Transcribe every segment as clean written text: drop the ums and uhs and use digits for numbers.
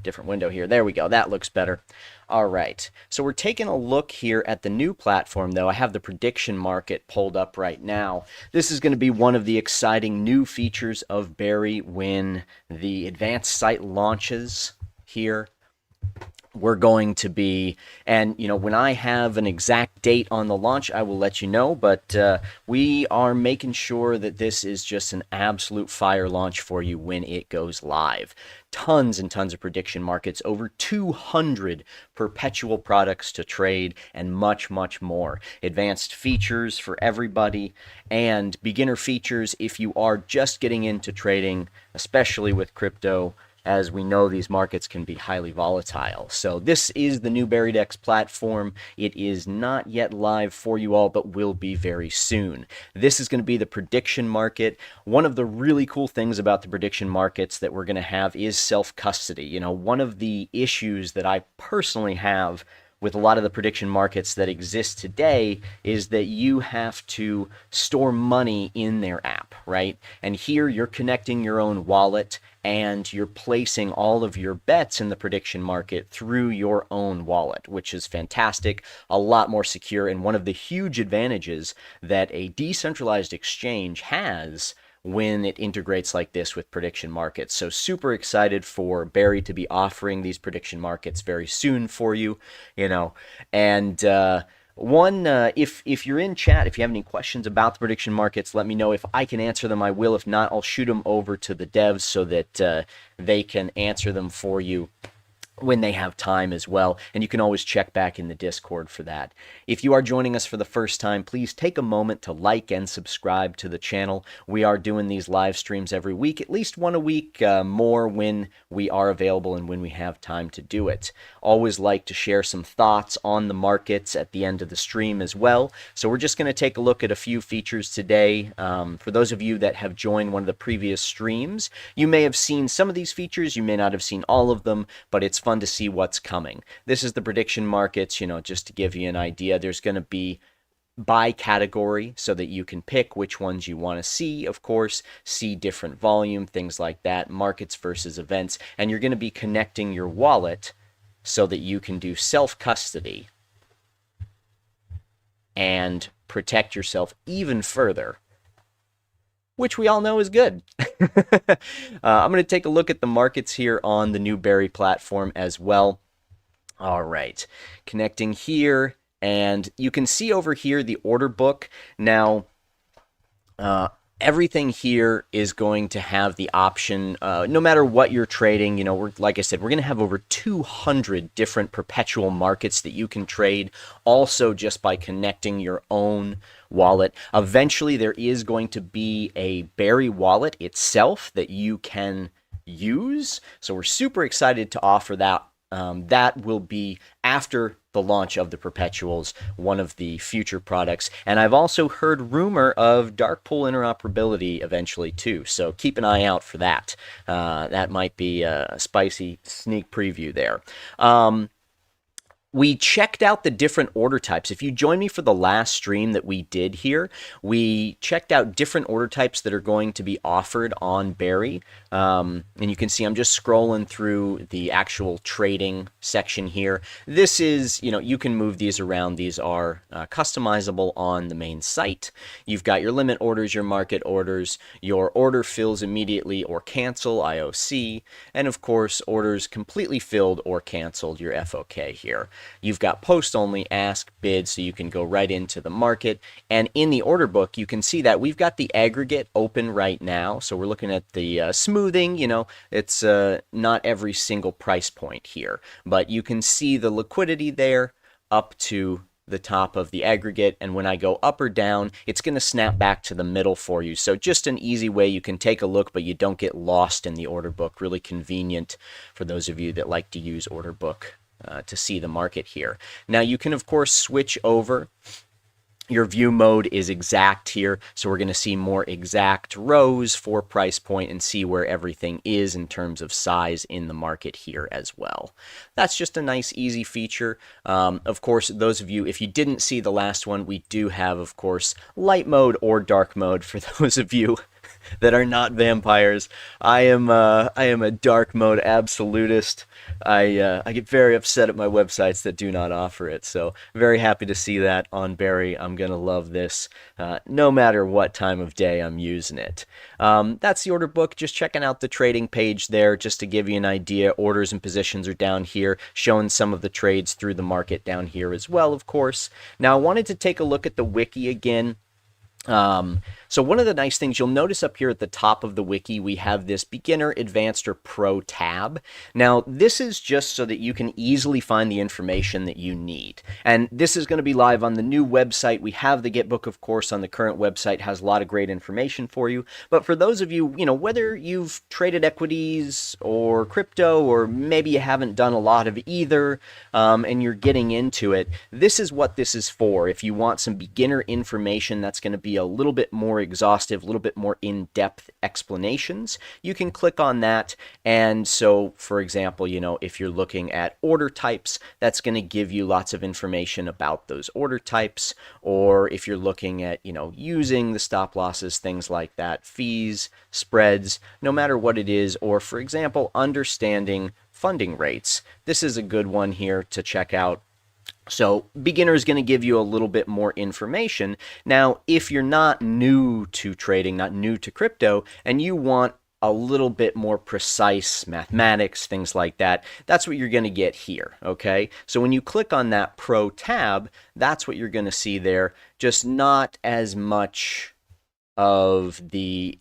different window here. There we go. That looks better. All right. So we're taking a look here at the new platform, though. I have the prediction market pulled up right now. This is going to be one of the exciting new features of Berry when the advanced site launches here. We're going to be, and when I have an exact date on the launch, I will let you know, but we are making sure that this is just an absolute fire launch for you when it goes live. Tons and tons of prediction markets, over 200 perpetual products to trade, and much, much more. Advanced features for everybody, and beginner features if you are just getting into trading, especially with crypto. As we know, these markets can be highly volatile. So this is the new BerrieDex platform. It is not yet live for you all, but will be very soon. This is going to be the prediction market. One of the really cool things about the prediction markets that we're going to have is self-custody. One of the issues that I personally have with a lot of the prediction markets that exist today is that you have to store money in their app, right? And here you're connecting your own wallet and you're placing all of your bets in the prediction market through your own wallet, which is fantastic, a lot more secure, and one of the huge advantages that a decentralized exchange has when it integrates like this with prediction markets. So super excited for Berry to be offering these prediction markets very soon for you, and if you're in chat, if you have any questions about the prediction markets, let me know. If I can answer them, I will. If not, I'll shoot them over to the devs so that they can answer them for you when they have time as well, and you can always check back in the Discord for that. If you are joining us for the first time, please take a moment to like and subscribe to the channel. We are doing these live streams every week, at least one a week, more when we are available and when we have time to do it. Always like to share some thoughts on the markets at the end of the stream as well. So we're just going to take a look at a few features today. For those of you that have joined one of the previous streams, you may have seen some of these features, you may not have seen all of them, but it's fun to see what's coming. This is the prediction markets, just to give you an idea. There's going to be by category so that you can pick which ones you want to see, of course, see different volume, things like that, markets versus events, and you're going to be connecting your wallet so that you can do self-custody and protect yourself even further, which we all know is good. I'm going to take a look at the markets here on the new Berry platform as well. All right, connecting here, and you can see over here the order book. Now, everything here is going to have the option, no matter what you're trading, like I said, we're going to have over 200 different perpetual markets that you can trade, also just by connecting your own wallet. Eventually, there is going to be a Berry wallet itself that you can use, so we're super excited to offer that. That will be after the launch of the perpetuals, one of the future products. And I've also heard rumor of dark pool interoperability eventually too, so keep an eye out for that. That might be a spicy sneak preview there. We checked out the different order types. If you joined me for the last stream that we did here, we checked out different order types that are going to be offered on Berry. And you can see I'm just scrolling through the actual trading section here. This is, you can move these around. These are customizable on the main site. You've got your limit orders, your market orders, your order fills immediately or cancel, IOC, and of course, orders completely filled or canceled, your FOK here. You've got post only, ask, bid, so you can go right into the market. And in the order book, you can see that we've got the aggregate open right now. So we're looking at the smoothing, it's not every single price point here, but you can see the liquidity there up to the top of the aggregate, and when I go up or down, it's going to snap back to the middle for you. So just an easy way you can take a look, but you don't get lost in the order book. Really convenient for those of you that like to use order book to see the market here. Now you can of course switch over. Your view mode is exact here, so we're going to see more exact rows for price point and see where everything is in terms of size in the market here as well. That's just a nice easy feature. Of course, those of you, if you didn't see the last one, we do have of course light mode or dark mode for those of you that are not vampires. I am a dark mode absolutist. I get very upset at my websites that do not offer it. So very happy to see that on Berry. I'm gonna love this, no matter what time of day I'm using it. That's the order book. Just checking out the trading page there, just to give you an idea. Orders and positions are down here, showing some of the trades through the market down here as well, of course. Now I wanted to take a look at the wiki again. So one of the nice things you'll notice up here at the top of the wiki, we have this beginner, advanced, or pro tab. Now, this is just so that you can easily find the information that you need. And this is going to be live on the new website. We have the Getbook, of course, on the current website, has a lot of great information for you. But for those of you, whether you've traded equities or crypto, or maybe you haven't done a lot of either, and you're getting into it, this is what this is for. If you want some beginner information that's going to be a little bit more exhaustive, a little bit more in-depth explanations, you can click on that. And so, for example, if you're looking at order types, that's going to give you lots of information about those order types. Or if you're looking at, using the stop losses, things like that, fees, spreads, no matter what it is. Or, for example, understanding funding rates. This is a good one here to check out. So beginner is going to give you a little bit more information. Now, if you're not new to trading, not new to crypto, and you want a little bit more precise mathematics, things like that, that's what you're going to get here, okay? So when you click on that Pro tab, that's what you're going to see there, just not as much of the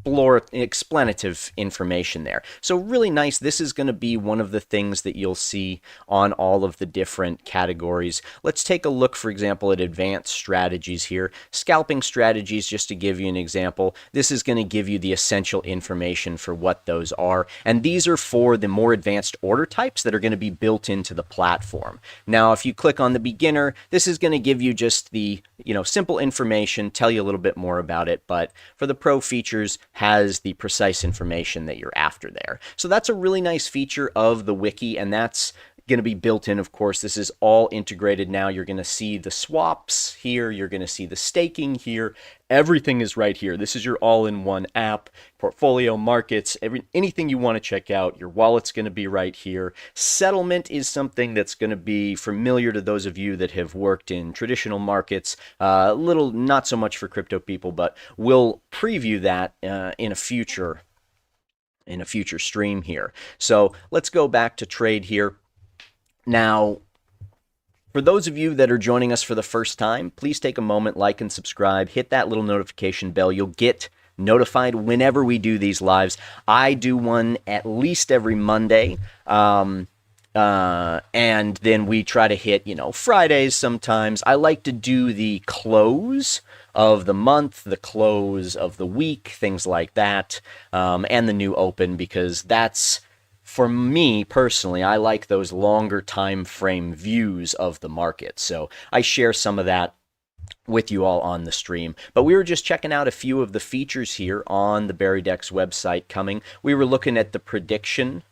explanative information there. So really nice. This is going to be one of the things that you'll see on all of the different categories. Let's take a look, for example, at advanced strategies here. Scalping strategies, just to give you an example, this is going to give you the essential information for what those are. And these are for the more advanced order types that are going to be built into the platform. Now, if you click on the beginner, this is going to give you just the, simple information, tell you a little bit more about it. But for the pro features, has the precise information that you're after there. So that's a really nice feature of the wiki, and that's going to be built in, of course. This is all integrated now. You're going to see the swaps here. You're going to see the staking here. Everything is right here. This is your all-in-one app, portfolio, markets, anything you want to check out. Your wallet's going to be right here. Settlement is something that's going to be familiar to those of you that have worked in traditional markets. A little, not so much for crypto people, but we'll preview that in a future stream here. So let's go back to trade here. Now, for those of you that are joining us for the first time, please take a moment, like and subscribe, hit that little notification bell. You'll get notified whenever we do these lives. I do one at least every Monday, and then we try to hit, Fridays sometimes. I like to do the close of the month, the close of the week, things like that, and the new open, because that's, for me personally, I like those longer time frame views of the market. So I share some of that with you all on the stream. But we were just checking out a few of the features here on the BerrieDex website coming. We were looking at the prediction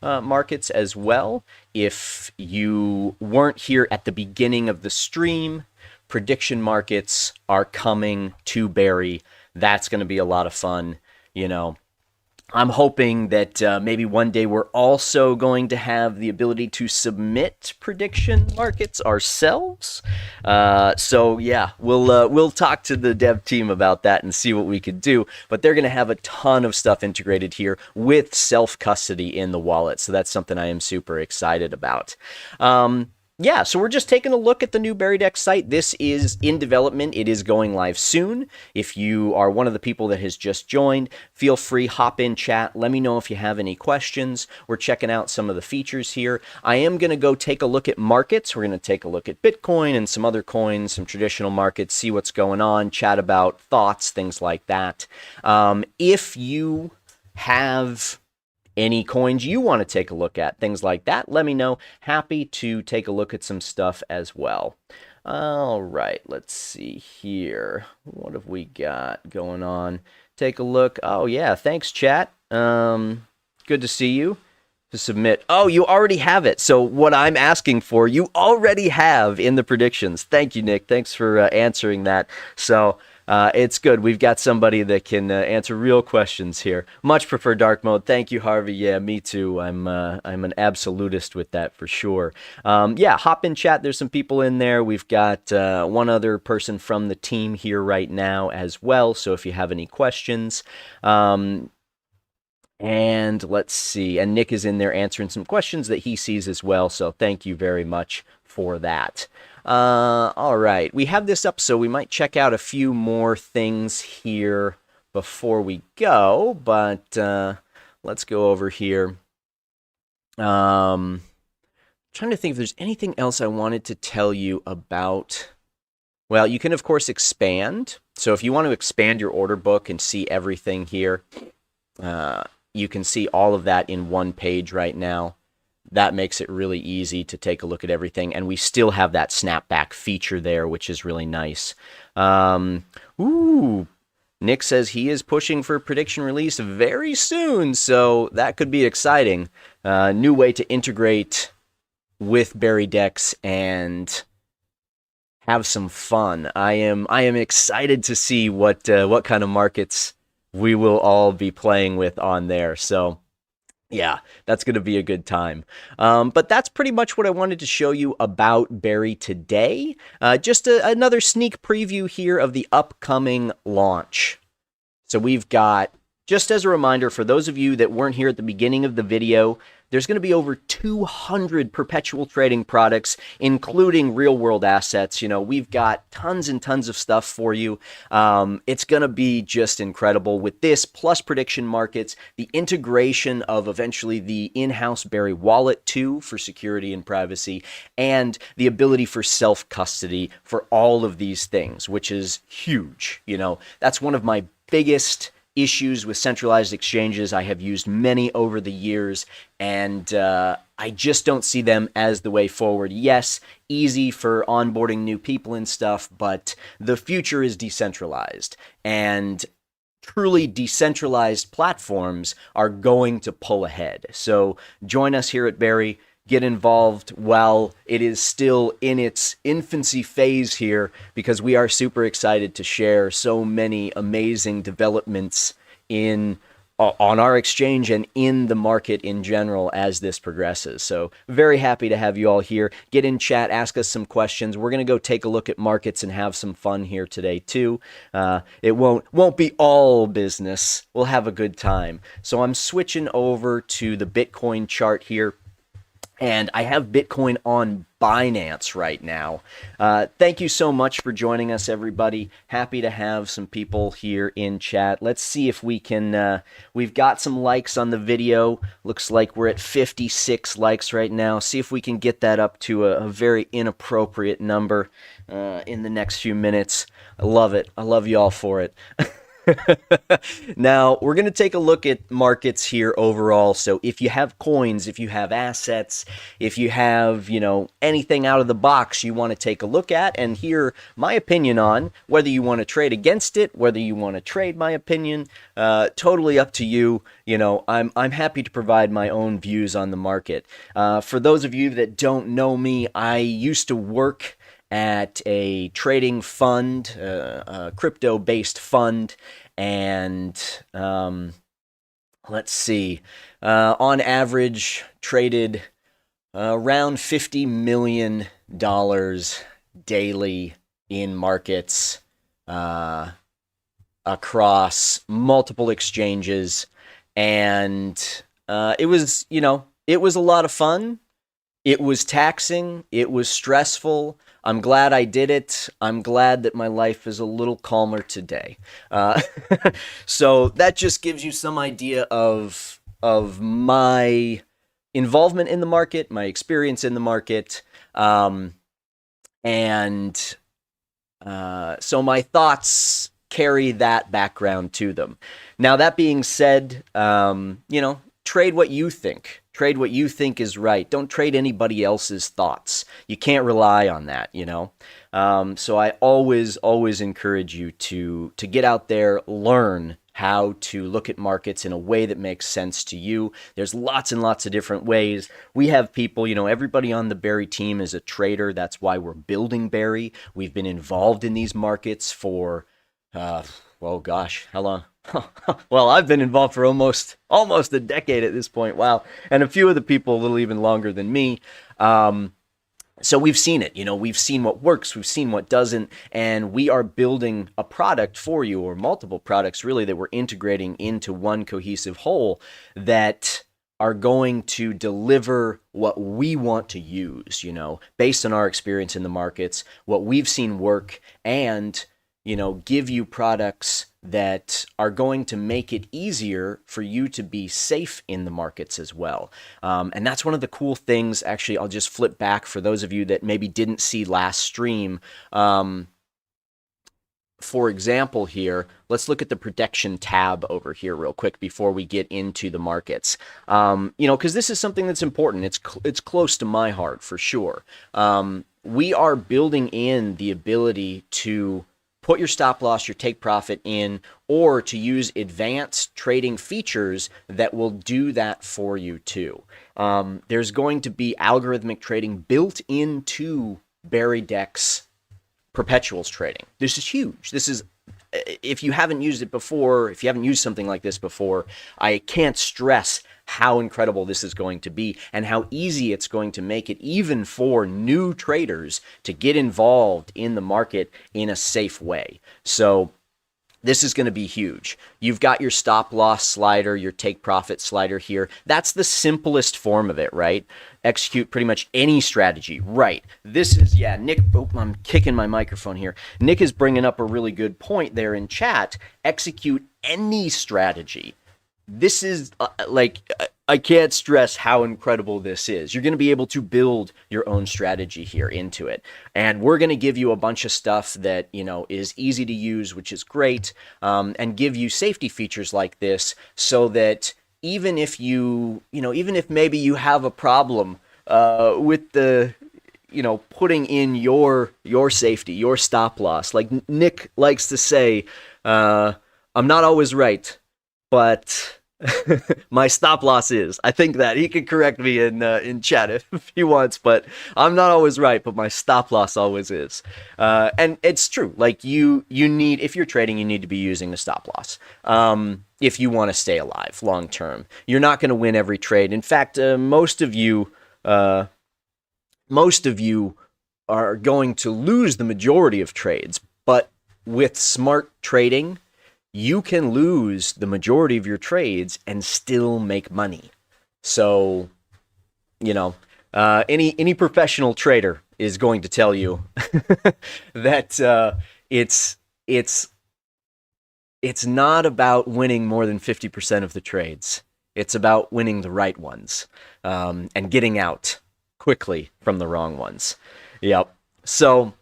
markets as well. If you weren't here at the beginning of the stream, prediction markets are coming to Berry. That's going to be a lot of fun, I'm hoping that maybe one day we're also going to have the ability to submit prediction markets ourselves. So yeah, we'll talk to the dev team about that and see what we could do. But they're going to have a ton of stuff integrated here with self-custody in the wallet. So that's something I am super excited about. Yeah, so we're just taking a look at the new BerrieDex site. This is in development. It is going live soon. If you are one of the people that has just joined, feel free, hop in chat. Let me know if you have any questions. We're checking out some of the features here. I am going to go take a look at markets. We're going to take a look at Bitcoin and some other coins, some traditional markets, see what's going on, chat about thoughts, things like that. If you have any coins you want to take a look at, things like that, let me know. Happy to take a look at some stuff as well. All right, let's see here. What have we got going on? Take a look. Oh, yeah, thanks, chat. Good to see you. To submit. Oh, you already have it. So what I'm asking for, you already have in the predictions. Thank you, Nick. Thanks for answering that. So It's good. We've got somebody that can answer real questions here. Much prefer dark mode. Thank you, Harvey. Yeah, me too. I'm an absolutist with that for sure. Yeah, hop in chat. There's some people in there. We've got one other person from the team here right now as well. So if you have any questions, and let's see. And Nick is in there answering some questions that he sees as well. So thank you very much for that. All right. We have this up, so we might check out a few more things here before we go. But let's go over here. Trying to think if there's anything else I wanted to tell you about. Well, you can, of course, expand. So if you want to expand your order book and see everything here, you can see all of that in one page right now. That makes it really easy to take a look at everything. And we still have that snapback feature there, which is really nice. Nick says he is pushing for prediction release very soon. So that could be exciting. New way to integrate with BerrieDex and have some fun. I am excited to see what kind of markets we will all be playing with on there. So yeah, that's going to be a good time. But that's pretty much what I wanted to show you about Berry today. Just another sneak preview here of the upcoming launch. So we've got, just as a reminder, for those of you that weren't here at the beginning of the video, there's going to be over 200 perpetual trading products, including real-world assets. You know, we've got tons and tons of stuff for you. It's going to be just incredible with this, plus prediction markets, the integration of eventually the in-house Berry wallet too for security and privacy, and the ability for self-custody for all of these things, which is huge. You know, that's one of my biggest issues with centralized exchanges. I have used many over the years, and I just don't see them as the way forward. Yes, easy for onboarding new people and stuff, but the future is decentralized, and truly decentralized platforms are going to pull ahead. So join us here at Berry. Get involved while it is still in its infancy phase here, because we are super excited to share so many amazing developments on our exchange and in the market in general as this progresses. So very happy to have you all here. Get in chat, ask us some questions. We're going to go take a look at markets and have some fun here today too. It won't be all business. We'll have a good time. So I'm switching over to the Bitcoin chart here. And I have Bitcoin on Binance right now. Thank you so much for joining us, everybody. Happy to have some people here in chat. Let's see if we can, we've got some likes on the video. Looks like we're at 56 likes right now. See if we can get that up to a very inappropriate number in the next few minutes. I love it. I love you all for it. Now, we're going to take a look at markets here overall. So if you have coins, if you have assets, if you have, you know, anything out of the box you want to take a look at and hear my opinion on, whether you want to trade against it, whether you want to trade my opinion, totally up to you. You know, I'm happy to provide my own views on the market. For those of you that don't know me, I used to work at a trading fund, a crypto-based fund, and let's see, on average traded around $50 million daily in markets across multiple exchanges, and it was, you know, it was a lot of fun. It was taxing. It was stressful. I'm glad I did it. I'm glad that my life is a little calmer today. So that just gives you some idea of my involvement in the market, my experience in the market, and so my thoughts carry that background to them. Now, that being said, you know, trade what you think. Trade what you think is right. Don't trade anybody else's thoughts. You can't rely on that, you know? So I always encourage you to get out there, learn how to look at markets in a way that makes sense to you. There's lots and lots of different ways. We have people, you know, everybody on the Berry team is a trader. That's why we're building Berry. We've been involved in these markets for Uh, well, gosh, how long? Well, I've been involved for almost a decade at this point. Wow, and a few of the people a little even longer than me. Um, so we've seen it, we've seen what works, we've seen what doesn't, and we are building a product for you, or multiple products really, that we're integrating into one cohesive whole that are going to deliver what we want to use, based on our experience in the markets, what we've seen work, and give you products that are going to make it easier for you to be safe in the markets as well. And that's one of the cool things. Actually, I'll just flip back for those of you that maybe didn't see last stream. For example, here, let's look at the protection tab over here real quick before we get into the markets. Because this is something that's important. It's close to my heart for sure. We are building in the ability to put your stop loss, your take profit in, or to use advanced trading features that will do that for you too. There's going to be algorithmic trading built into BerrieDex perpetuals trading. This is huge. This is, if you haven't used it before, if you haven't used something like this before, I can't stress how incredible this is going to be and how easy it's going to make it even for new traders to get involved in the market in a safe way. So this is going to be huge. You've got your stop loss slider, your take profit slider here. That's the simplest form of it, right? Execute pretty much any strategy. Right. This is, Nick, I'm kicking my microphone here. Nick is bringing up a really good point there in chat. Execute any strategy. This is I can't stress how incredible this is. You're going to be able to build your own strategy here into it. And we're going to give you a bunch of stuff that, is easy to use, which is great, and give you safety features like this so that even if even if maybe you have a problem with the, putting in your safety, your stop loss, like Nick likes to say, I'm not always right, but my stop loss is. I think that he can correct me in chat if he wants, but I'm not always right, but my stop loss always is. And it's true. Like you need, if you're trading, you need to be using the stop loss. If you want to stay alive long term, you're not going to win every trade. In fact, most of you are going to lose the majority of trades. But with smart trading, you can lose the majority of your trades and still make money. So, any professional trader is going to tell you that it's not about winning more than 50% of the trades. It's about winning the right ones, and getting out quickly from the wrong ones. Yep. So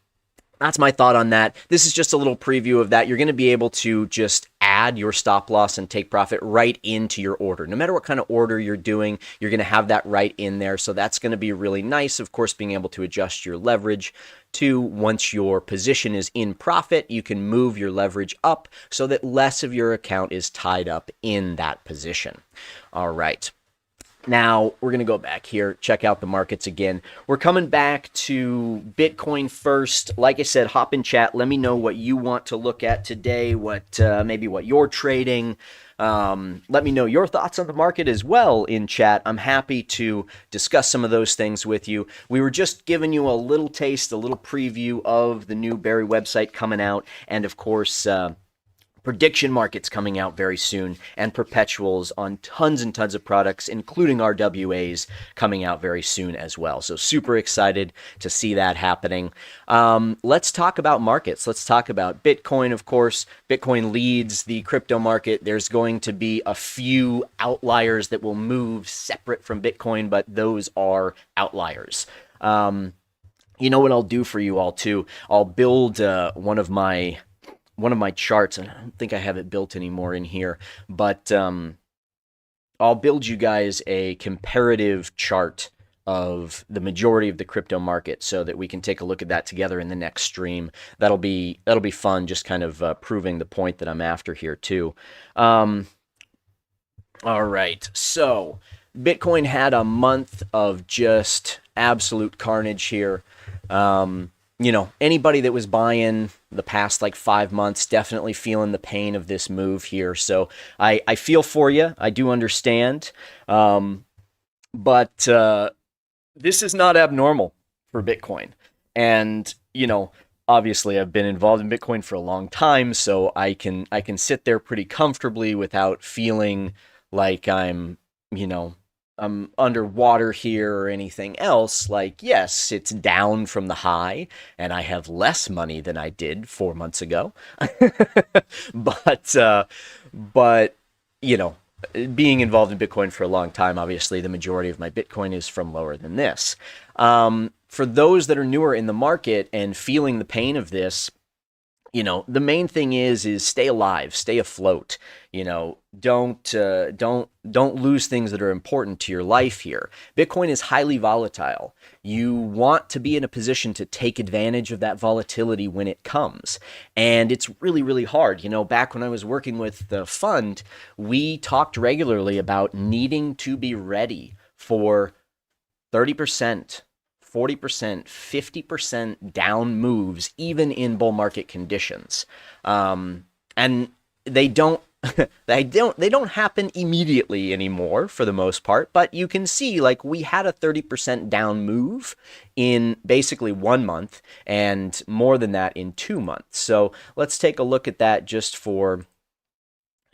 that's my thought on that. This is just a little preview of that. You're going to be able to just add your stop loss and take profit right into your order. No matter what kind of order you're doing, you're going to have that right in there. So that's going to be really nice. Of course, being able to adjust your leverage to, once your position is in profit, you can move your leverage up so that less of your account is tied up in that position. All right. Now, we're going to go back here, check out the markets again. We're coming back to Bitcoin first. Like I said, hop in chat. Let me know what you want to look at today, maybe what you're trading. Let me know your thoughts on the market as well in chat. I'm happy to discuss some of those things with you. We were just giving you a little taste, a little preview of the new Berrie website coming out, and of course, prediction markets coming out very soon, and perpetuals on tons and tons of products, including RWAs, coming out very soon as well. So super excited to see that happening. Let's talk about markets. Let's talk about Bitcoin, of course. Bitcoin leads the crypto market. There's going to be a few outliers that will move separate from Bitcoin, but those are outliers. You know what I'll do for you all too? I'll build one of my charts, and I don't think I have it built anymore in here, but I'll build you guys a comparative chart of the majority of the crypto market so that we can take a look at that together in the next stream. That'll be fun, just kind of proving the point that I'm after here too. All right, so Bitcoin had a month of just absolute carnage here. anybody that was buying the past like 5 months definitely feeling the pain of this move here. So I feel for you. I do understand. But this is not abnormal for Bitcoin. And, obviously I've been involved in Bitcoin for a long time, so I can sit there pretty comfortably without feeling like you know, I'm underwater here or anything else. Like, yes, it's down from the high, and I have less money than I did 4 months ago. but but you know, being involved in Bitcoin for a long time, obviously the majority of my Bitcoin is from lower than this. For those that are newer in the market and feeling the pain of this, the main thing is stay alive, stay afloat. Don't lose things that are important to your life here. Bitcoin is highly volatile. You want to be in a position to take advantage of that volatility when it comes. And it's really, really hard. Back when I was working with the fund, we talked regularly about needing to be ready for 30%, 40%, 50% down moves, even in bull market conditions. And they don't they don't happen immediately anymore for the most part, but you can see like we had a 30% down move in basically 1 month and more than that in 2 months. So let's take a look at that just for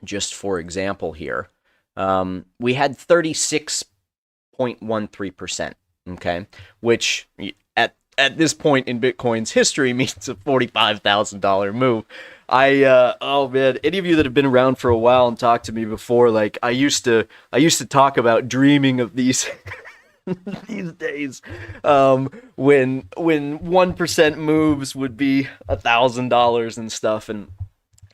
example here. We had 36.13%. Okay, which at this point in Bitcoin's history means a $45,000 move. Oh man, any of you that have been around for a while and talked to me before, like I used to talk about dreaming of these these days, when 1% moves would be $1,000 and stuff, and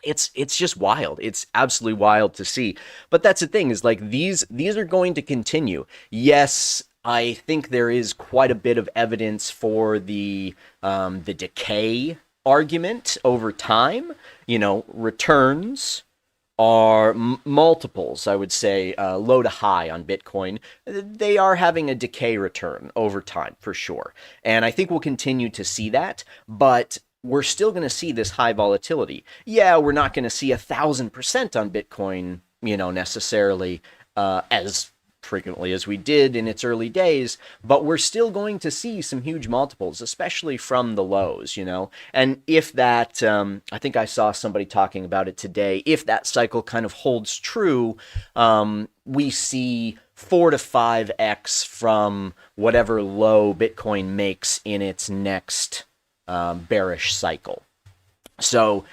it's just wild. It's absolutely wild to see. But that's the thing, is like these are going to continue. Yes, I think there is quite a bit of evidence for the decay argument over time. Returns are multiples, I would say, low to high on Bitcoin. They are having a decay return over time for sure. And I think we'll continue to see that, but we're still going to see this high volatility. Yeah, we're not going to see 1,000% on Bitcoin, necessarily as frequently as we did in its early days, but we're still going to see some huge multiples, especially from the lows, And if that, I think I saw somebody talking about it today, if that cycle kind of holds true, we see 4 to 5x from whatever low Bitcoin makes in its next bearish cycle. So,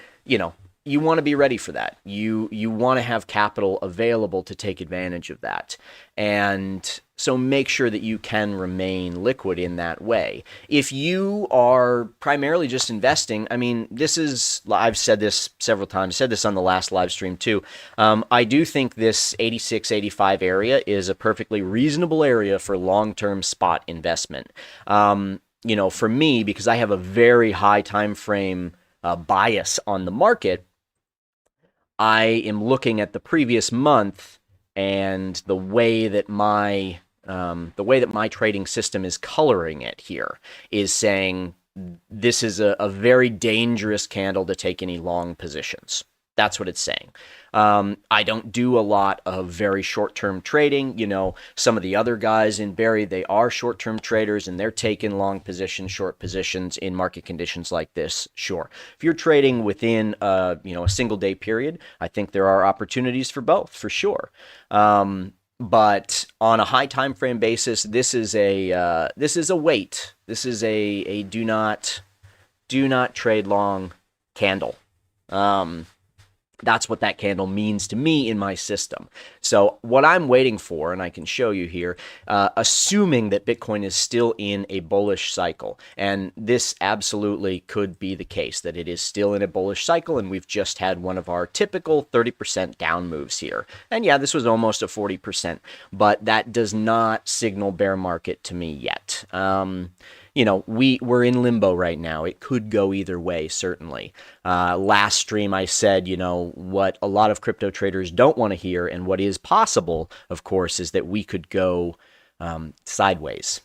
you want to be ready for that. You want to have capital available to take advantage of that. And so make sure that you can remain liquid in that way. If you are primarily just investing, I've said this several times, said this on the last live stream too. I do think this 86, 85 area is a perfectly reasonable area for long-term spot investment. For me, because I have a very high time frame bias on the market, I am looking at the previous month and the way that my trading system is coloring it here is saying this is a very dangerous candle to take any long positions. That's what it's saying. I don't do a lot of very short-term trading. Some of the other guys in Berry, they are short-term traders and they're taking long positions, short positions in market conditions like this. Sure. If you're trading within a single day period, I think there are opportunities for both, for sure. But on a high time frame basis, this is a wait. This is a do not trade long candle. That's what that candle means to me in my system. So what I'm waiting for, and I can show you here, assuming that Bitcoin is still in a bullish cycle, and this absolutely could be the case, that it is still in a bullish cycle, and we've just had one of our typical 30% down moves here. And yeah, this was almost a 40%, but that does not signal bear market to me yet. We're in limbo right now. It could go either way, certainly. Last stream I said, what a lot of crypto traders don't want to hear, and what is possible, of course, is that we could go sideways.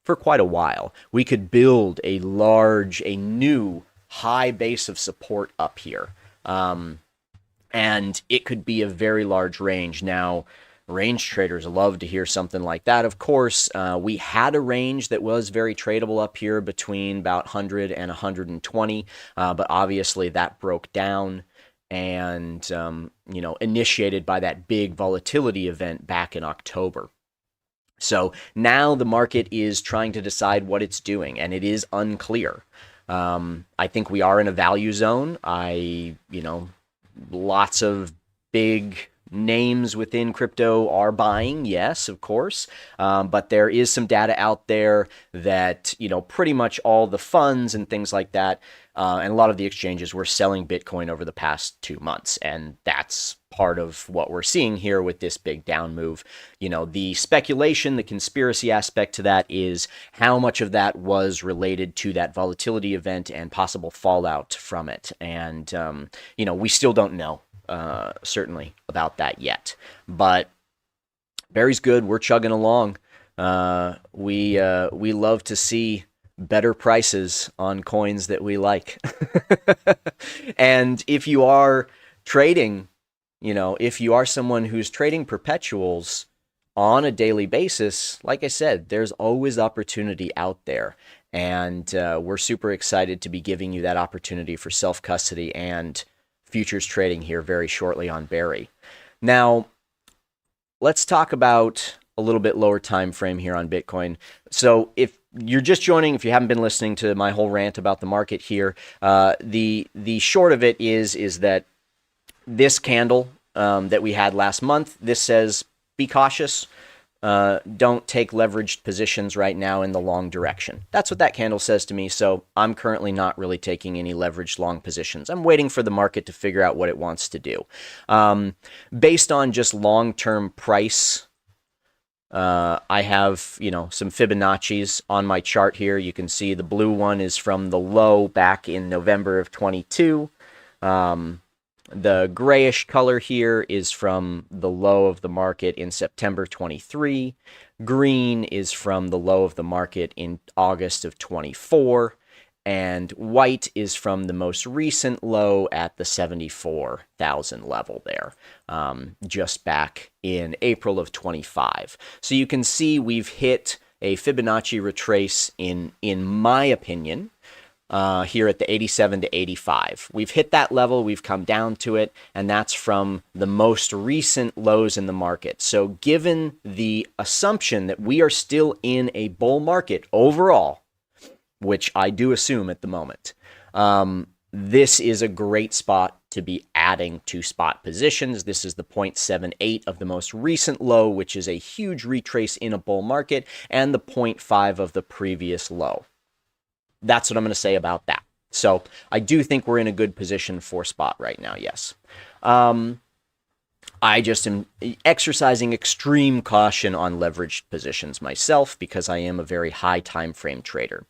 for quite a while. We could build a new high base of support up here. And it could be a very large range. Now, range traders love to hear something like that. Of course, we had a range that was very tradable up here between about 100 and 120, but obviously that broke down and, initiated by that big volatility event back in October. So now the market is trying to decide what it's doing, and it is unclear. I think we are in a value zone. Lots of big names within crypto are buying, yes, of course, but there is some data out there that, pretty much all the funds and things like that, and a lot of the exchanges were selling Bitcoin over the past 2 months, and that's part of what we're seeing here with this big down move. The speculation, the conspiracy aspect to that is how much of that was related to that volatility event and possible fallout from it. And, we still don't know, certainly, about that yet. But Barry's good. We're chugging along. We love to see better prices on coins that we like. And if you are trading, if you are someone who's trading perpetuals on a daily basis, like I said, there's always opportunity out there. And we're super excited to be giving you that opportunity for self-custody and futures trading here very shortly on Berry. Now, let's talk about a little bit lower time frame here on Bitcoin. So if you're just joining, if you haven't been listening to my whole rant about the market here, the short of it is that this candle that we had last month, this says be cautious. Don't take leveraged positions right now in the long direction. That's what that candle says to me. So I'm currently not really taking any leveraged long positions. I'm waiting for the market to figure out what it wants to do. Based on just long-term price, I have, some Fibonacci's on my chart here. You can see the blue one is from the low back in November of 22. The grayish color here is from the low of the market in September 23. Green is from the low of the market in August of 24. And white is from the most recent low at the 74,000 level there, just back in April of 25. So you can see we've hit a Fibonacci retrace in my opinion, here at the 87 to 85. We've hit that level, we've come down to it, and that's from the most recent lows in the market. So given the assumption that we are still in a bull market overall, which I do assume at the moment, this is a great spot to be adding to spot positions. This is the 0.78 of the most recent low, which is a huge retrace in a bull market, and the 0.5 of the previous low. That's what I'm going to say about that. So I do think we're in a good position for spot right now, yes. I just am exercising extreme caution on leveraged positions myself because I am a very high time frame trader.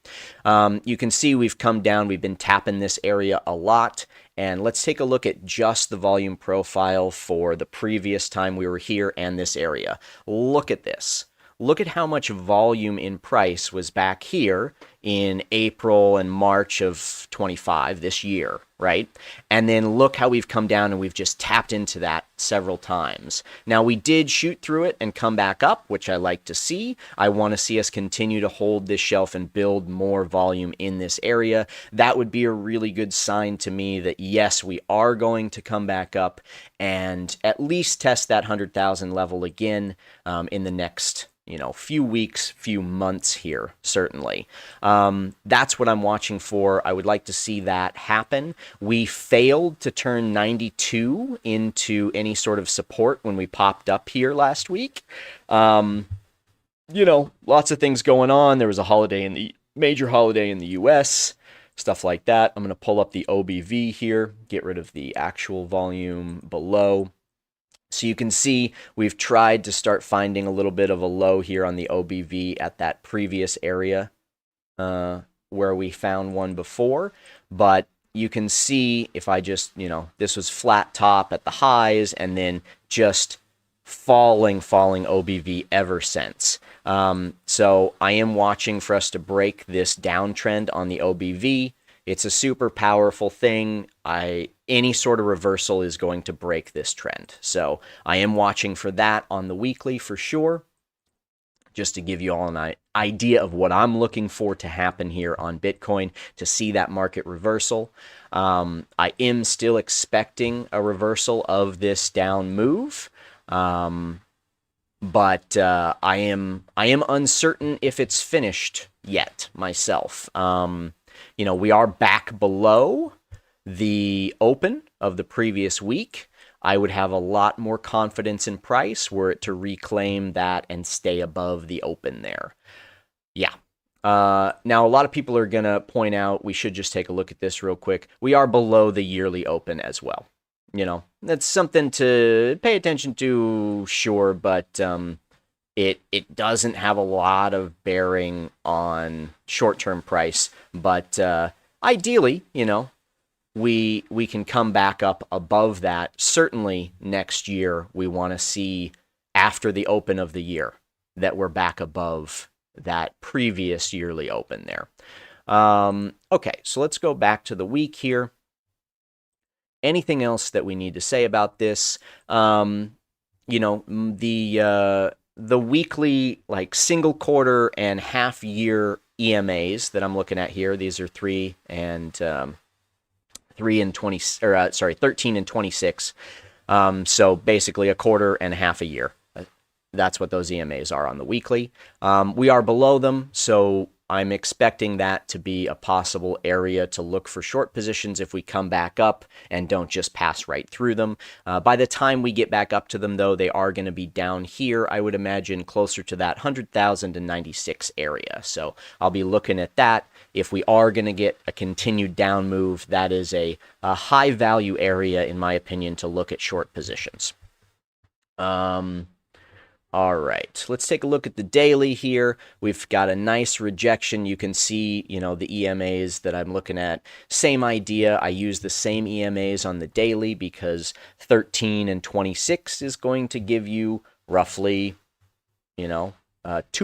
You can see we've come down, we've been tapping this area a lot, and let's take a look at just the volume profile for the previous time we were here and this area. Look at this. Look at how much volume in price was back here in April and March of 25 this year, right? And then look how we've come down and we've just tapped into that several times. Now, we did shoot through it and come back up, which I like to see. I want to see us continue to hold this shelf and build more volume in this area. That would be a really good sign to me that, yes, we are going to come back up and at least test that 100,000 level again in the next few weeks, few months here, certainly. That's what I'm watching for. I would like to see that happen. We failed to turn 92 into any sort of support when we popped up here last week. Lots of things going on. There was a major holiday in the US, stuff like that. I'm going to pull up the OBV here, get rid of the actual volume below. So you can see we've tried to start finding a little bit of a low here on the OBV at that previous area where we found one before. But you can see if I just, this was flat top at the highs and then just falling OBV ever since. So I am watching for us to break this downtrend on the OBV. It's a super powerful thing. Any sort of reversal is going to break this trend. So I am watching for that on the weekly for sure. Just to give you all an idea of what I'm looking for to happen here on Bitcoin to see that market reversal. I am still expecting a reversal of this down move. But I am uncertain if it's finished yet myself. We are back below the open of the previous week. I would have a lot more confidence in price were it to reclaim that and stay above the open there. Yeah. Now, a lot of people are going to point out, we should just take a look at this real quick. We are below the yearly open as well. That's something to pay attention to, sure, but it doesn't have a lot of bearing on short-term price. But ideally, we can come back up above that. Certainly next year, we want to see after the open of the year that we're back above that previous yearly open there. Okay, so let's go back to the week here. Anything else that we need to say about this? The weekly, like, single quarter and half year EMAs that I'm looking at here. These are 13 and 26. So basically a quarter and a half a year. That's what those EMAs are on the weekly. We are below them, so I'm expecting that to be a possible area to look for short positions if we come back up and don't just pass right through them. By the time we get back up to them, though, they are going to be down here, I would imagine, closer to that 100,096 area. So I'll be looking at that. If we are going to get a continued down move, that is a high value area, in my opinion, to look at short positions. All right, let's take a look at the daily here. We've got a nice rejection. You can see, the EMAs that I'm looking at. Same idea. I use the same EMAs on the daily because 13 and 26 is going to give you roughly, 2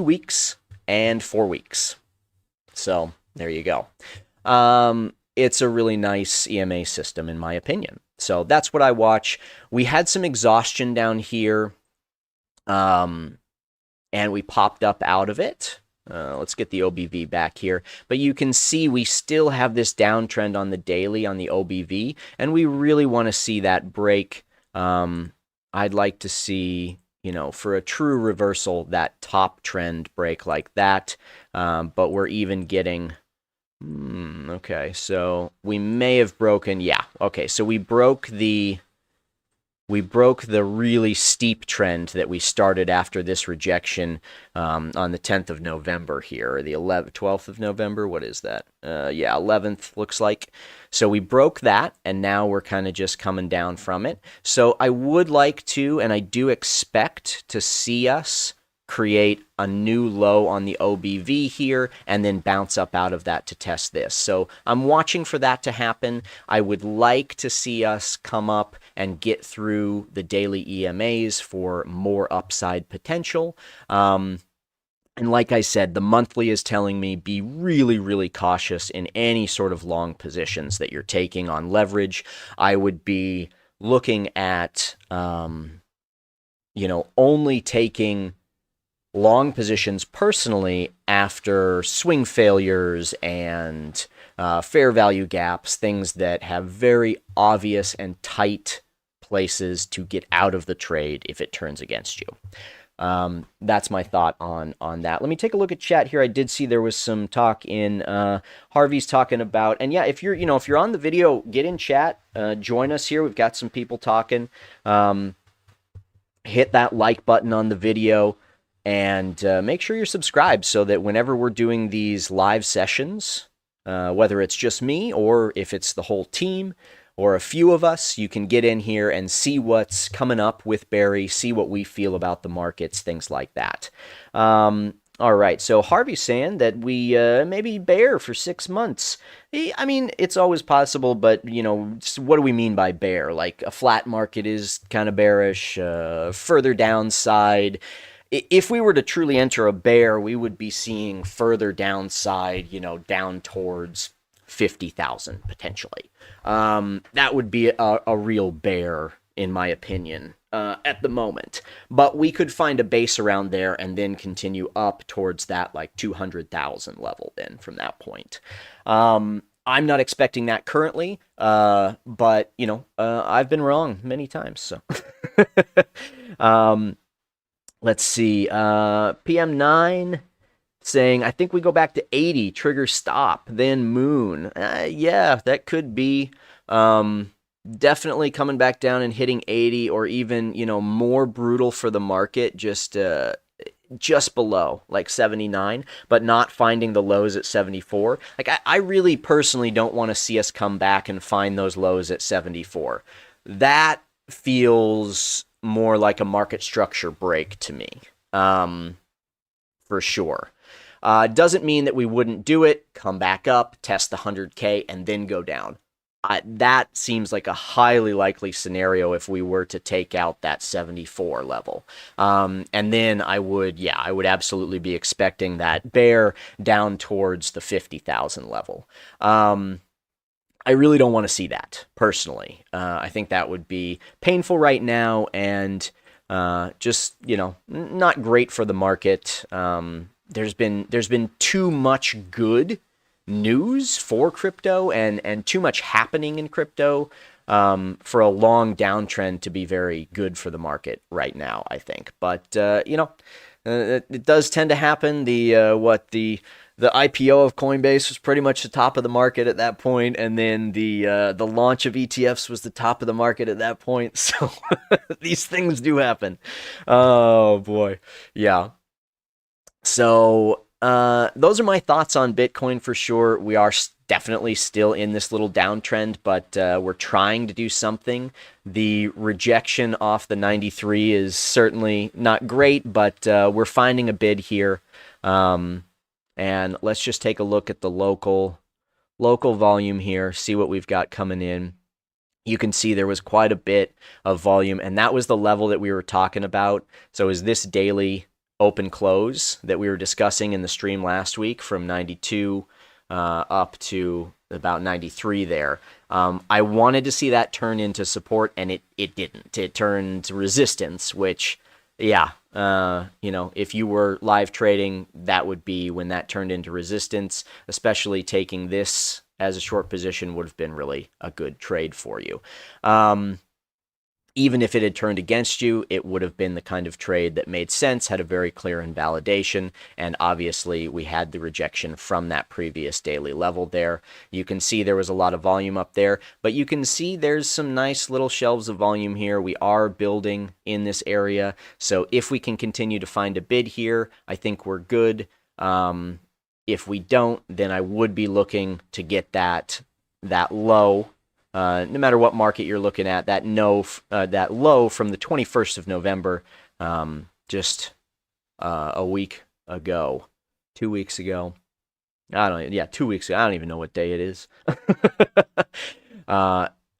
weeks and 4 weeks. So there you go. It's a really nice EMA system, in my opinion. So that's what I watch. We had some exhaustion down here. And we popped up out of it. Let's get the OBV back here. But you can see we still have this downtrend on the daily on the OBV, and we really want to see that break. I'd like to see, for a true reversal, that top trend break like that. But we're even getting... okay, so we may have broken... Yeah, okay, so we broke the really steep trend that we started after this rejection on the 10th of November here, or the 12th of November. What is that? 11th looks like. So we broke that, and now we're kind of just coming down from it. So I would like to, and I do expect to see us create a new low on the OBV here and then bounce up out of that to test this. So I'm watching for that to happen. I would like to see us come up and get through the daily EMAs for more upside potential. And like I said, the monthly is telling me be really, really cautious in any sort of long positions that you're taking on leverage. I would be looking at, only taking long positions personally after swing failures and fair value gaps, things that have very obvious and tight places to get out of the trade if it turns against you. That's my thought on that. Let me take a look at chat here. I did see there was some talk in Harvey's talking about, and yeah, if you're on the video, get in chat, join us here. We've got some people talking. Hit that like button on the video. And make sure you're subscribed so that whenever we're doing these live sessions, whether it's just me or if it's the whole team or a few of us, you can get in here and see what's coming up with Berry, see what we feel about the markets, things like that. All right, so Harvey's saying that we maybe bear for 6 months. I mean, it's always possible, but, what do we mean by bear? Like, a flat market is kind of bearish, further downside. if we were to truly enter a bear, we would be seeing further downside, down towards 50,000 potentially. That would be a real bear, in my opinion, at the moment. But we could find a base around there and then continue up towards that like 200,000 level then from that point. I'm not expecting that currently, but I've been wrong many times. So, um, let's see. PM9 saying, I think we go back to 80, trigger stop, then moon. Yeah, that could be. Definitely coming back down and hitting 80, or even, more brutal for the market, just below like 79, but not finding the lows at 74. Like I really personally don't want to see us come back and find those lows at 74. That feels more like a market structure break to me, for sure. Doesn't mean that we wouldn't do it, come back up, test the 100K, and then go down. That seems like a highly likely scenario if we were to take out that 74 level. And then I would absolutely be expecting that bear down towards the 50,000 level. I really don't want to see that, personally. I think that would be painful right now and just, not great for the market. There's been too much good news for crypto and too much happening in crypto for a long downtrend to be very good for the market right now, I think. But it does tend to happen. The IPO of Coinbase was pretty much the top of the market at that point, and then the launch of ETFs was the top of the market at that point. So these things do happen. Oh boy, yeah. So those are my thoughts on Bitcoin for sure. We are definitely still in this little downtrend, but we're trying to do something. The rejection off the 93 is certainly not great, but we're finding a bid here. And let's just take a look at the local volume here, see what we've got coming in. You can see there was quite a bit of volume, and that was the level that we were talking about. So is this daily open close that we were discussing in the stream last week from 92 up to about 93 there. I wanted to see that turn into support, and it didn't. It turned to resistance, which, yeah, if you were live trading, that would be when that turned into resistance, especially taking this as a short position would have been really a good trade for you. Even if it had turned against you, it would have been the kind of trade that made sense, had a very clear invalidation, and obviously we had the rejection from that previous daily level there. You can see there was a lot of volume up there, but you can see there's some nice little shelves of volume here. We are building in this area, so if we can continue to find a bid here, I think we're good. If we don't, then I would be looking to get that low. No matter what market you're looking at, that low from the 21st of November, just a week ago, 2 weeks ago. 2 weeks ago. I don't even know what day it is.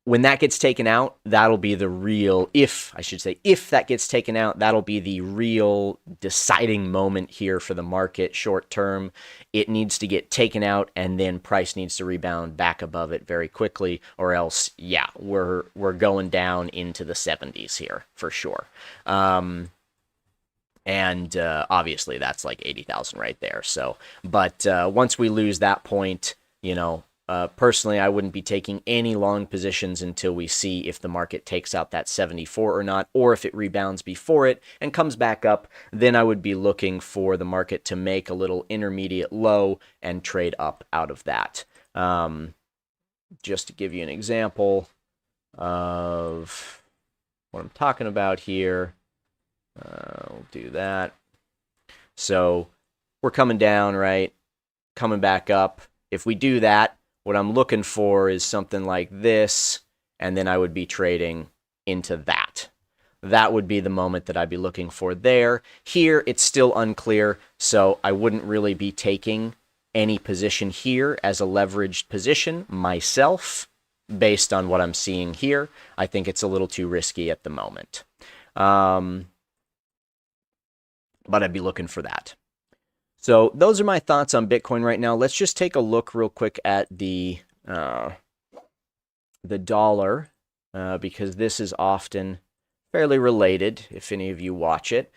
When that gets taken out, that'll be the real, if that gets taken out, that'll be the real deciding moment here for the market short term. It needs to get taken out, and then price needs to rebound back above it very quickly, or else, yeah, we're going down into the 70s here for sure. And obviously that's like 80,000 right there. So, but once we lose that point, personally, I wouldn't be taking any long positions until we see if the market takes out that 74 or not, or if it rebounds before it and comes back up, then I would be looking for the market to make a little intermediate low and trade up out of that. Just to give you an example of what I'm talking about here, we'll do that. So we're coming down, right? Coming back up. If we do that, what I'm looking for is something like this, and then I would be trading into that. That would be the moment that I'd be looking for there. Here, it's still unclear, so I wouldn't really be taking any position here as a leveraged position myself, based on what I'm seeing here. I think it's a little too risky at the moment. but I'd be looking for that. So those are my thoughts on Bitcoin right now. Let's just take a look real quick at the dollar, because this is often fairly related if any of you watch it.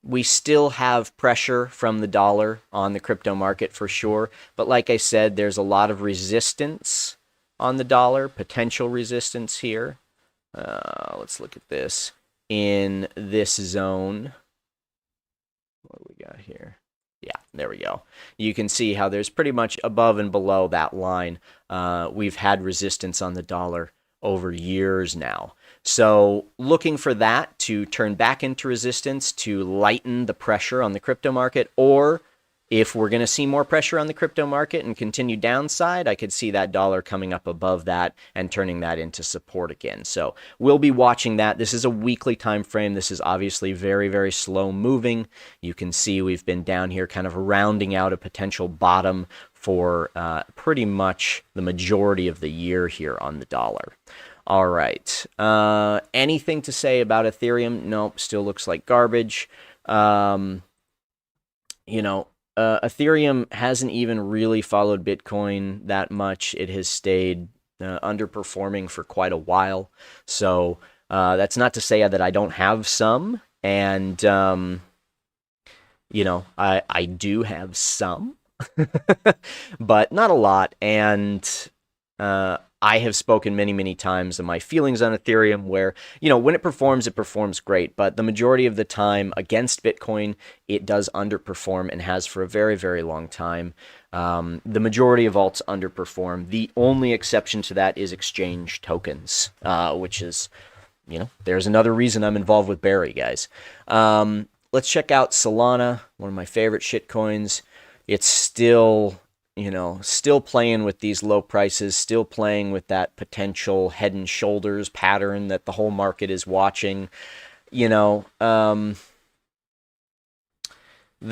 We still have pressure from the dollar on the crypto market for sure, but like I said, there's a lot of resistance on the dollar, potential resistance here. Let's look at this in this zone. What do we got here? Yeah, there we go. You can see how there's pretty much above and below that line. We've had resistance on the dollar over years now. So looking for that to turn back into resistance to lighten the pressure on the crypto market, or if we're going to see more pressure on the crypto market and continue downside, I could see that dollar coming up above that and turning that into support again. So we'll be watching that. This is a weekly time frame. This is obviously very, very slow moving. You can see we've been down here kind of rounding out a potential bottom for pretty much the majority of the year here on the dollar. All right. Anything to say about Ethereum? Nope, still looks like garbage. Ethereum hasn't even really followed Bitcoin that much. It has stayed underperforming for quite a while. So that's not to say that I don't have some. And, I do have some, but not a lot. And I have spoken many, many times of my feelings on Ethereum where, when it performs great. But the majority of the time against Bitcoin, it does underperform and has for a very, very long time. The majority of alts underperform. The only exception to that is exchange tokens, which is, there's another reason I'm involved with Berry, guys. Let's check out Solana, one of my favorite shitcoins. It's still playing with these low prices, still playing with that potential head and shoulders pattern that the whole market is watching. The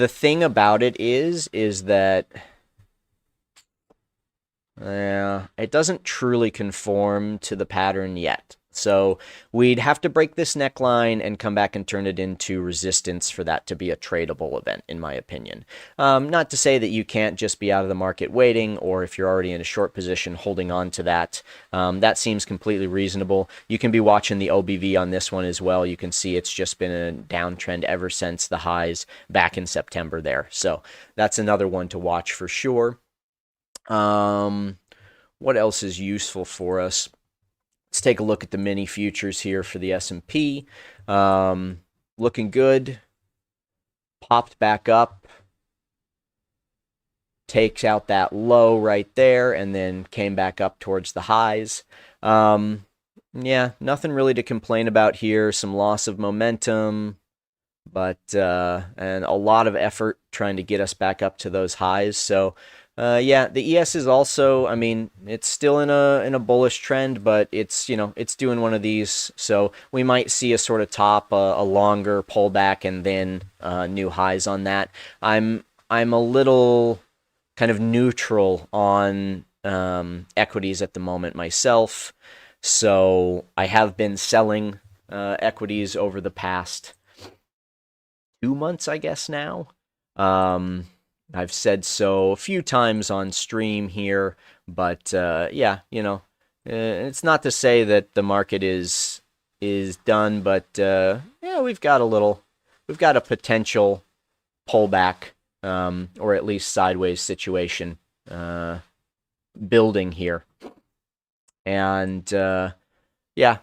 thing about it is that it doesn't truly conform to the pattern yet. So we'd have to break this neckline and come back and turn it into resistance for that to be a tradable event, in my opinion. Not to say that you can't just be out of the market waiting, or if you're already in a short position holding on to that. That seems completely reasonable. You can be watching the OBV on this one as well. You can see it's just been a downtrend ever since the highs back in September there. So that's another one to watch for sure. What else is useful for us? Let's take a look at the mini futures here for the S&P. Looking good. Popped back up. Takes out that low right there and then came back up towards the highs. Yeah, nothing really to complain about here. Some loss of momentum, but and a lot of effort trying to get us back up to those highs. So yeah, the ES is also, it's still in a bullish trend, but it's doing one of these. So we might see a sort of top, a longer pullback, and then new highs on that. I'm a little kind of neutral on equities at the moment myself. So I have been selling equities over the past 2 months, I guess now. I've said so a few times on stream here, but yeah, it's not to say that the market is done, but yeah, we've got a potential pullback, or at least sideways situation building here, and yeah,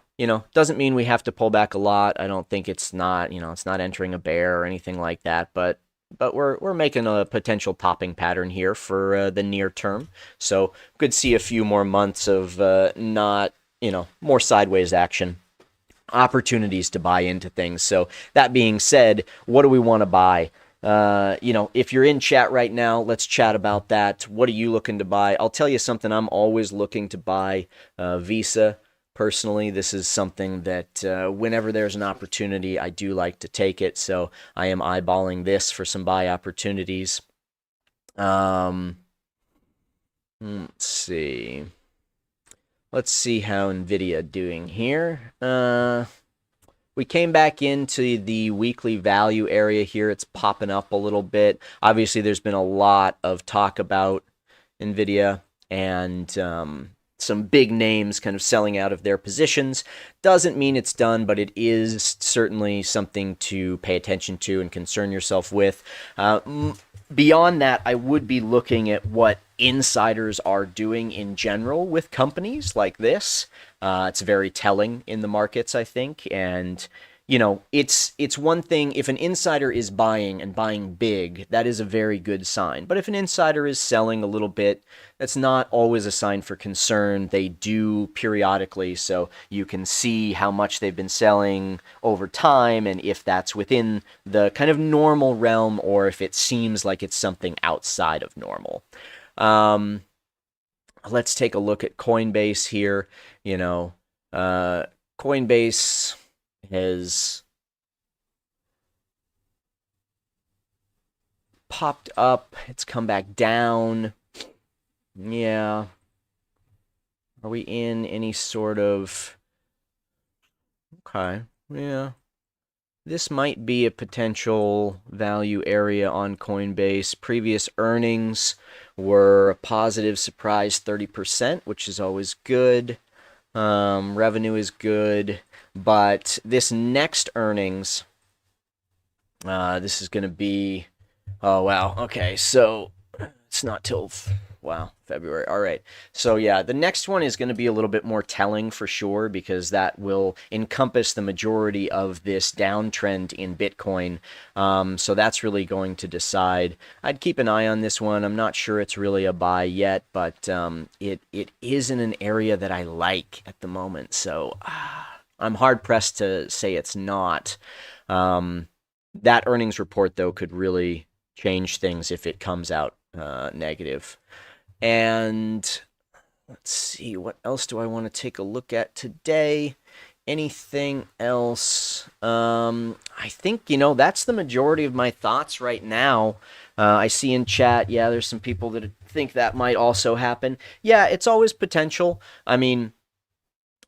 doesn't mean we have to pull back a lot. I don't think it's not entering a bear or anything like that, but we're making a potential topping pattern here for the near term. So could see a few more months of not, more sideways action, opportunities to buy into things. So that being said, what do we want to buy? If you're in chat right now, let's chat about that. What are you looking to buy? I'll tell you something. I'm always looking to buy Visa. Personally, this is something that whenever there's an opportunity, I do like to take it. So I am eyeballing this for some buy opportunities. Let's see. Let's see how NVIDIA doing here. we came back into the weekly value area here. It's popping up a little bit. Obviously, there's been a lot of talk about NVIDIA and some big names kind of selling out of their positions. Doesn't mean it's done, but it is certainly something to pay attention to and concern yourself with. Beyond that, I would be looking at what insiders are doing in general with companies like this. It's very telling in the markets, I think. And, you know, it's one thing if an insider is buying and buying big, that is a very good sign. But if an insider is selling a little bit, that's not always a sign for concern. They do periodically, so you can see how much they've been selling over time and if that's within the kind of normal realm or if it seems like it's something outside of normal. Let's take a look at Coinbase here. You know, Coinbase has popped up. It's come back down. Yeah. Are we in any sort of... Okay. Yeah. This might be a potential value area on Coinbase. Previous earnings were a positive surprise 30%, which is always good. Revenue is good. But this next earnings, this is going to be... Oh, wow. Okay, so it's not till... Wow, February. All right. So yeah, the next one is going to be a little bit more telling for sure because that will encompass the majority of this downtrend in Bitcoin. So that's really going to decide. I'd keep an eye on this one. I'm not sure it's really a buy yet, but it is in an area that I like at the moment. So I'm hard pressed to say it's not. That earnings report though could really change things if it comes out negative. And let's see, what else do I want to take a look at today? Anything else? I think, you know, that's the majority of my thoughts right now. I see in chat, yeah, there's some people that think that might also happen. Yeah, it's always potential. I mean,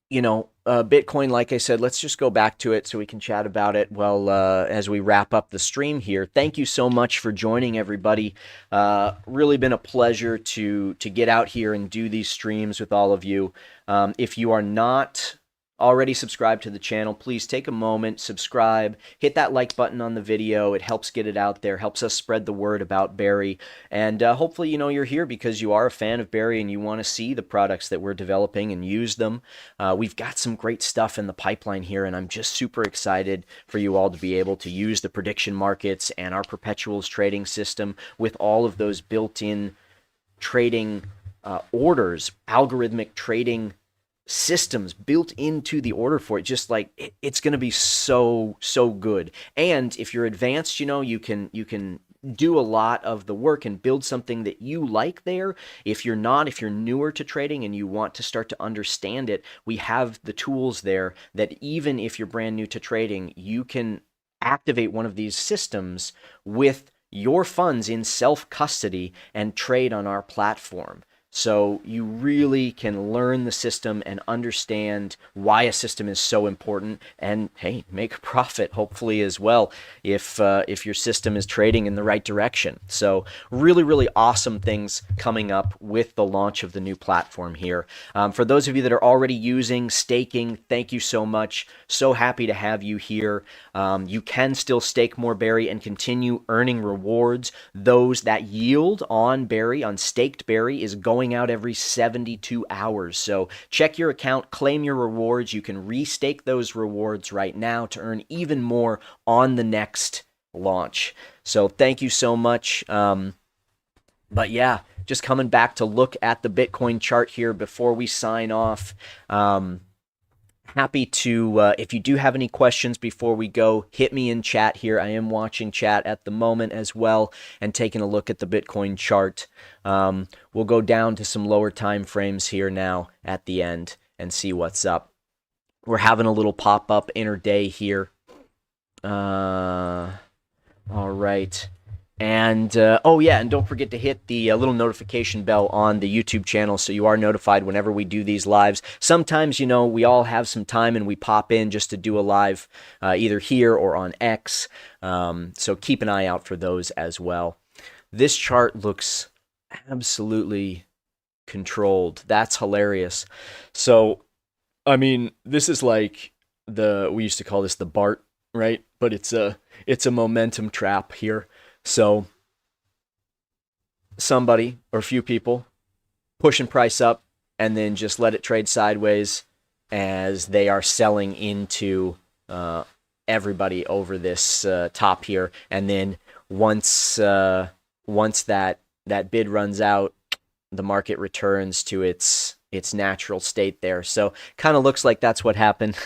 you know, Bitcoin, like I said, let's just go back to it so we can chat about it well as we wrap up the stream here. Thank you so much for joining, everybody. Really been a pleasure to get out here and do these streams with all of you. If you are not already subscribed to the channel, please take a moment, subscribe, hit that like button on the video. It helps get it out there, helps us spread the word about Berry. And hopefully, you know, you're here because you are a fan of Berry and you want to see the products that we're developing and use them. We've got some great stuff in the pipeline here, and I'm just super excited for you all to be able to use the prediction markets and our perpetuals trading system with all of those built-in trading orders, algorithmic trading systems built into the order for it. Just like it's going to be so good. And if you're advanced, you know, you can do a lot of the work and build something that you like there. If you're not, if you're newer to trading and you want to start to understand it, we have the tools there that even if you're brand new to trading, you can activate one of these systems with your funds in self-custody and trade on our platform. So you really can learn the system and understand why a system is so important and, hey, make a profit, hopefully, as well, if your system is trading in the right direction. So really awesome things coming up with the launch of the new platform here. For those of you that are already using staking, thank you so much. So happy to have you here. You can still stake more Berry and continue earning rewards. Those that yield on Berry, on staked Berry, is going out every 72 hours. So check your account, claim your rewards. You can restake those rewards right now to earn even more on the next launch. So thank you so much. But yeah, just coming back to look at the Bitcoin chart here before we sign off. Happy to, if you do have any questions before we go, hit me in chat here. I am watching chat at the moment as well and taking a look at the Bitcoin chart. We'll go down to some lower time frames here now at the end and see what's up. We're having a little pop-up intraday here. All right. And oh yeah, and don't forget to hit the little notification bell on the YouTube channel so you are notified whenever we do these lives. Sometimes, we all have some time and we pop in just to do a live either here or on X. So keep an eye out for those as well. This chart looks absolutely controlled. That's hilarious. So, I mean, this is like we used to call this the BART, right? But it's a momentum trap here. So somebody or a few people pushing price up and then just let it trade sideways as they are selling into everybody over this top here. And then once that bid runs out, the market returns to its natural state there. So kind of looks like that's what happened.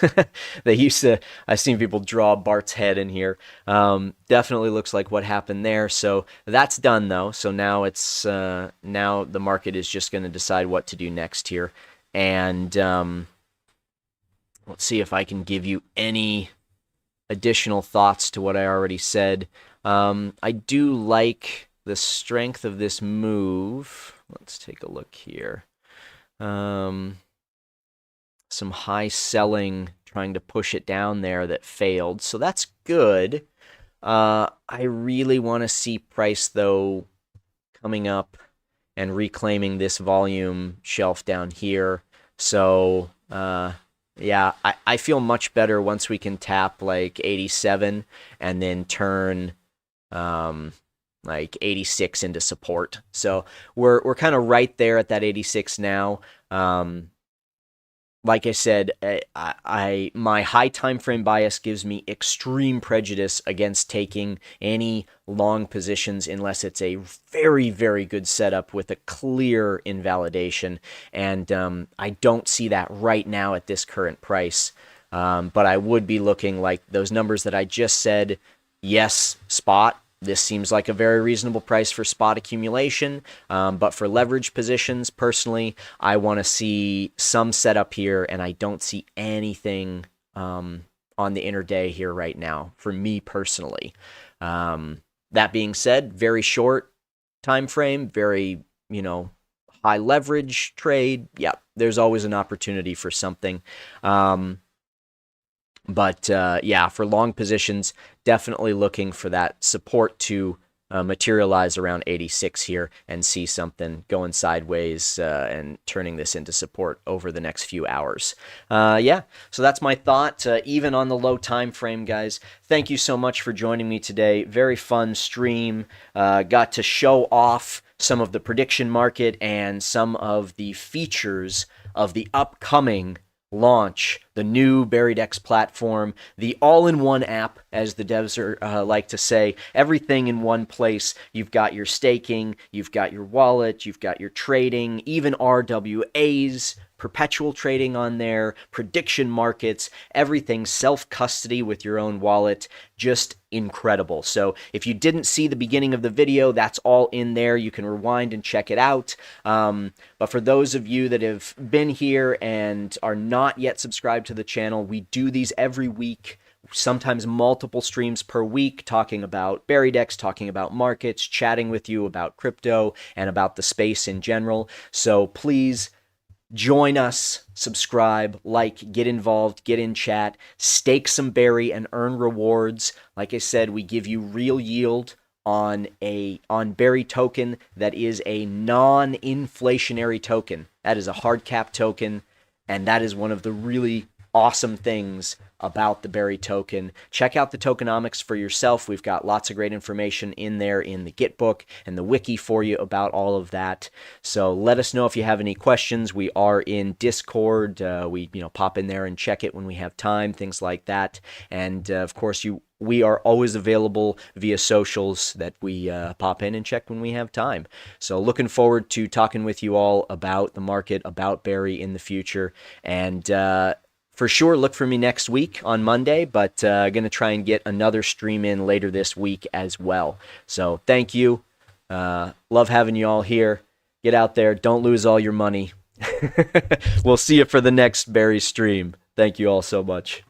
I've seen people draw Bart's head in here. Definitely looks like what happened there. So that's done though. So now now the market is just going to decide what to do next here. And let's see if I can give you any additional thoughts to what I already said. I do like the strength of this move. Let's take a look here. Some high selling trying to push it down there that failed, so that's good. I really want to see price though coming up and reclaiming this volume shelf down here. So yeah, I feel much better once we can tap like 87 and then turn like 86 into support. So we're kind of right there at that 86 now. Like I said, my high time frame bias gives me extreme prejudice against taking any long positions unless it's a very, very good setup with a clear invalidation. And I don't see that right now at this current price. But I would be looking like those numbers that I just said. Yes, spot. This seems like a very reasonable price for spot accumulation, but for leverage positions, personally, I want to see some setup here, and I don't see anything on the intraday here right now, for me personally. That being said, very short time frame, very, high leverage trade. Yeah, there's always an opportunity for something. But yeah, for long positions, definitely looking for that support to materialize around 86 here and see something going sideways and turning this into support over the next few hours. Yeah, so that's my thought, even on the low time frame, guys. Thank you so much for joining me today. Very fun stream. Got to show off some of the prediction market and some of the features of the upcoming launch, the new BerrieDex platform, the all-in-one app, as the devs are like to say. Everything in one place. You've got your staking, you've got your wallet, you've got your trading, even RWAs, perpetual trading on there, prediction markets, everything self-custody with your own wallet. Just incredible. So if you didn't see the beginning of the video, that's all in there. You can rewind and check it out. But for those of you that have been here and are not yet subscribed to the channel, we do these every week, sometimes multiple streams per week, talking about BerrieDex, talking about markets, chatting with you about crypto and about the space in general. So please join us, subscribe, like, get involved, get in chat, stake some Berry and earn rewards. Like I said, we give you real yield on Berry token that is a non-inflationary token. That is a hard cap token, and that is one of the really awesome things about the Berry token. Check out the tokenomics for yourself. We've got lots of great information in there in the Git book and the wiki for you about all of that. So let us know if you have any questions. We are in Discord. We pop in there and check it when we have time, things like that. And of course, we are always available via socials that we pop in and check when we have time. So looking forward to talking with you all about the market, about Berry in the future. And for sure, look for me next week on Monday, but going to try and get another stream in later this week as well. So thank you. Love having you all here. Get out there. Don't lose all your money. We'll see you for the next Berry stream. Thank you all so much.